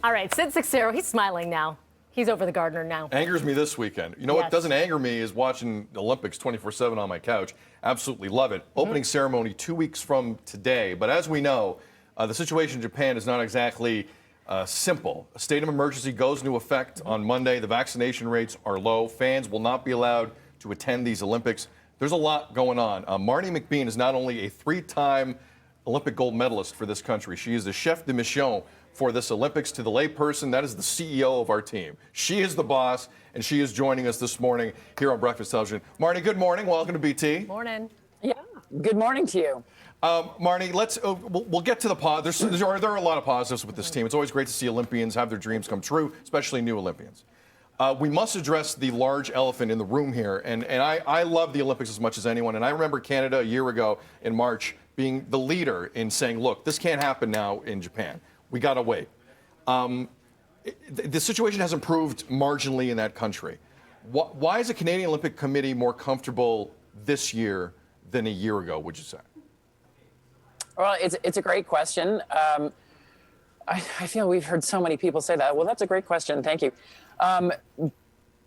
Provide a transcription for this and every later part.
All right, Sid 6-0, he's smiling now. He's over the gardener now. Angers me this weekend. You know what doesn't anger me is watching the Olympics 24/7 on my couch. Absolutely love it. Opening ceremony 2 weeks from today. But as we know, the situation in Japan is not exactly simple. A state of emergency goes into effect on Monday. The vaccination rates are low. Fans will not be allowed to attend these Olympics. There's a lot going on. Marnie McBean is not only a 3-time Olympic gold medalist for this country. She is the chef de mission for this Olympics. To the layperson, that is the CEO of our team. She is the boss, and she is joining us this morning here on Breakfast Television. Marnie, good morning. Welcome to BT. Morning. Yeah. Good morning to you. Marnie, we'll get to the there are a lot of positives with this team. It's always great to see Olympians have their dreams come true, especially new Olympians. We must address the large elephant in the room here, and I love the Olympics as much as anyone. And I remember Canada a year ago in March being the leader in saying, look, this can't happen now in Japan. We got to wait. The situation has improved marginally in that country. Why is the Canadian Olympic Committee more comfortable this year than a year ago, would you say? Well, it's a great question. I feel we've heard so many people say that. Well, that's a great question. Thank you.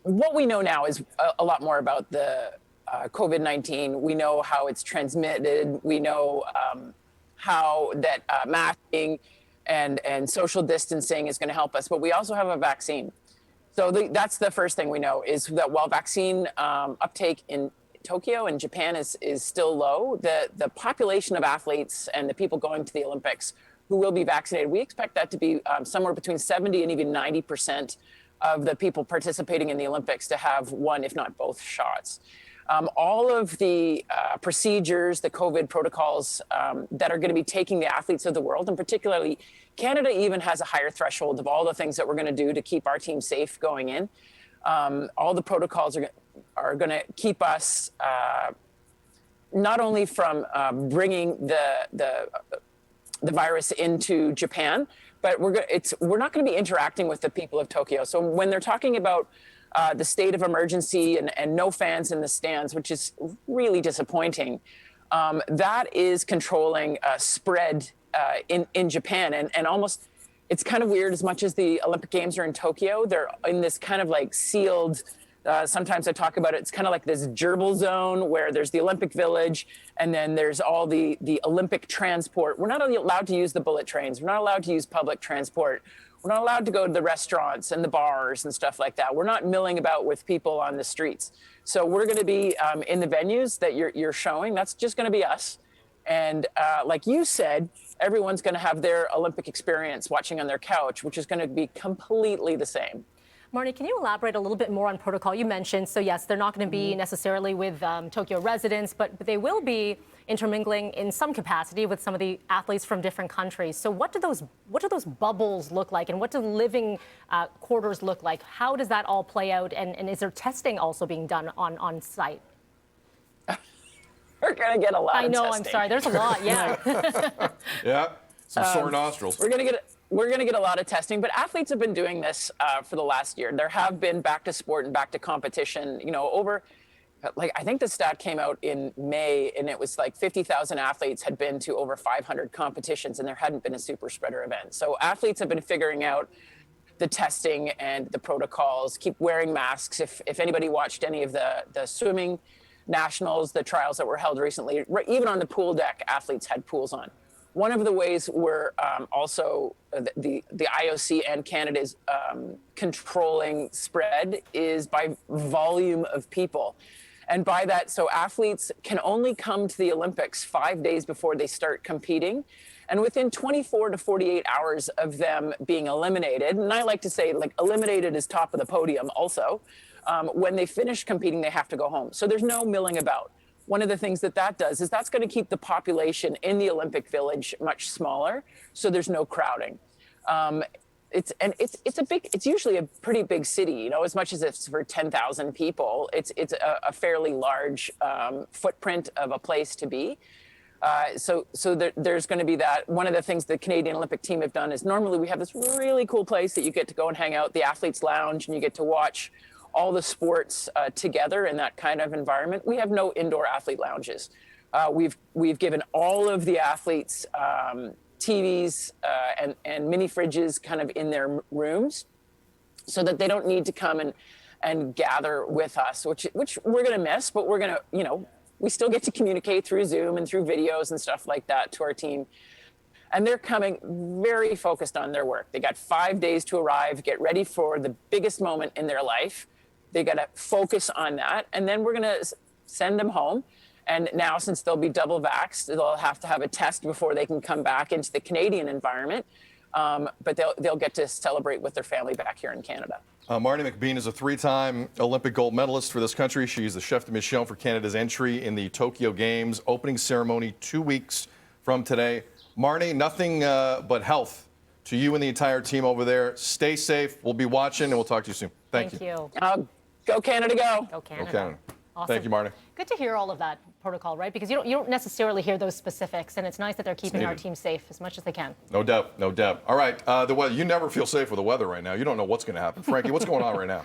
What we know now is a lot more about the COVID-19. We know how it's transmitted. We know how that masking and social distancing is going to help us. But we also have a vaccine. So that's the first thing we know is that while vaccine uptake in Tokyo and Japan is still low, the population of athletes and the people going to the Olympics who will be vaccinated, we expect that to be somewhere between 70 and even 90% of the people participating in the Olympics to have one, if not both shots. All of the procedures, the COVID protocols that are going to be taking the athletes of the world, and particularly Canada even has a higher threshold of all the things that we're going to do to keep our team safe going in. All the protocols are going to keep us not only from bringing the virus into Japan, but we're not going to be interacting with the people of Tokyo. So when they're talking about the state of emergency and no fans in the stands, which is really disappointing, that is controlling spread in Japan. And almost, it's kind of weird, as much as the Olympic Games are in Tokyo, they're in this kind of like sealed, sometimes I talk about it, it's kind of like this gerbil zone where there's the Olympic Village and then there's all the Olympic transport. We're not allowed to use the bullet trains. We're not allowed to use public transport. We're not allowed to go to the restaurants and the bars and stuff like that. We're not milling about with people on the streets. So we're going to be in the venues that you're showing. That's just going to be us. And like you said, everyone's going to have their Olympic experience watching on their couch, which is going to be completely the same. Marnie, can you elaborate a little bit more on protocol? You mentioned, so yes, they're not going to be necessarily with Tokyo residents, but they will be intermingling in some capacity with some of the athletes from different countries. So what do those bubbles look like, and what do living quarters look like? How does that all play out, and is there testing also being done on site? We're going to get a lot of testing. I know, I'm sorry, there's a lot, yeah. Yeah, some sore nostrils. We're going to get a lot of testing, but athletes have been doing this for the last year. There have been back to sport and back to competition, I think the stat came out in May, and it was like 50,000 athletes had been to over 500 competitions, and there hadn't been a super spreader event. So athletes have been figuring out the testing and the protocols, keep wearing masks. If anybody watched any of the swimming nationals, the trials that were held recently, even on the pool deck, athletes had pools on. One of the ways we're also the IOC and Canada is controlling spread is by volume of people. And by that, so athletes can only come to the Olympics 5 days before they start competing. And within 24 to 48 hours of them being eliminated, and I like to say like eliminated is top of the podium also, when they finish competing, they have to go home. So there's no milling about. One of the things that does is that's going to keep the population in the Olympic Village much smaller, so there's no crowding. It's usually a pretty big city, as much as it's for 10,000 people. It's a fairly large footprint of a place to be. So there's going to be that. One of the things the Canadian Olympic team have done is normally we have this really cool place that you get to go and hang out, the athletes lounge, and you get to watch all the sports together in that kind of environment. We have no indoor athlete lounges. We've given all of the athletes TVs and mini fridges kind of in their rooms, so that they don't need to come and gather with us, which we're going to miss, but we're going to, we still get to communicate through Zoom and through videos and stuff like that to our team. And they're coming very focused on their work. They got 5 days to arrive, get ready for the biggest moment in their life. They got to focus on that. And then we're going to send them home. And now, since they'll be double vaxxed, they'll have to have a test before they can come back into the Canadian environment. But they'll get to celebrate with their family back here in Canada. Marnie McBean is a 3-time Olympic gold medalist for this country. She's the chef de mission for Canada's entry in the Tokyo Games. Opening ceremony 2 weeks from today. Marnie, nothing but health to you and the entire team over there. Stay safe. We'll be watching, and we'll talk to you soon. Thank you. Go Canada, go. Go Canada. Go Canada. Awesome. Thank you, Marnie. Good to hear all of that protocol, right? Because you don't necessarily hear those specifics, and it's nice that they're keeping our team safe as much as they can. No doubt, no doubt. All right, the weather. You never feel safe with the weather right now. You don't know what's going to happen. Frankie, what's going on right now?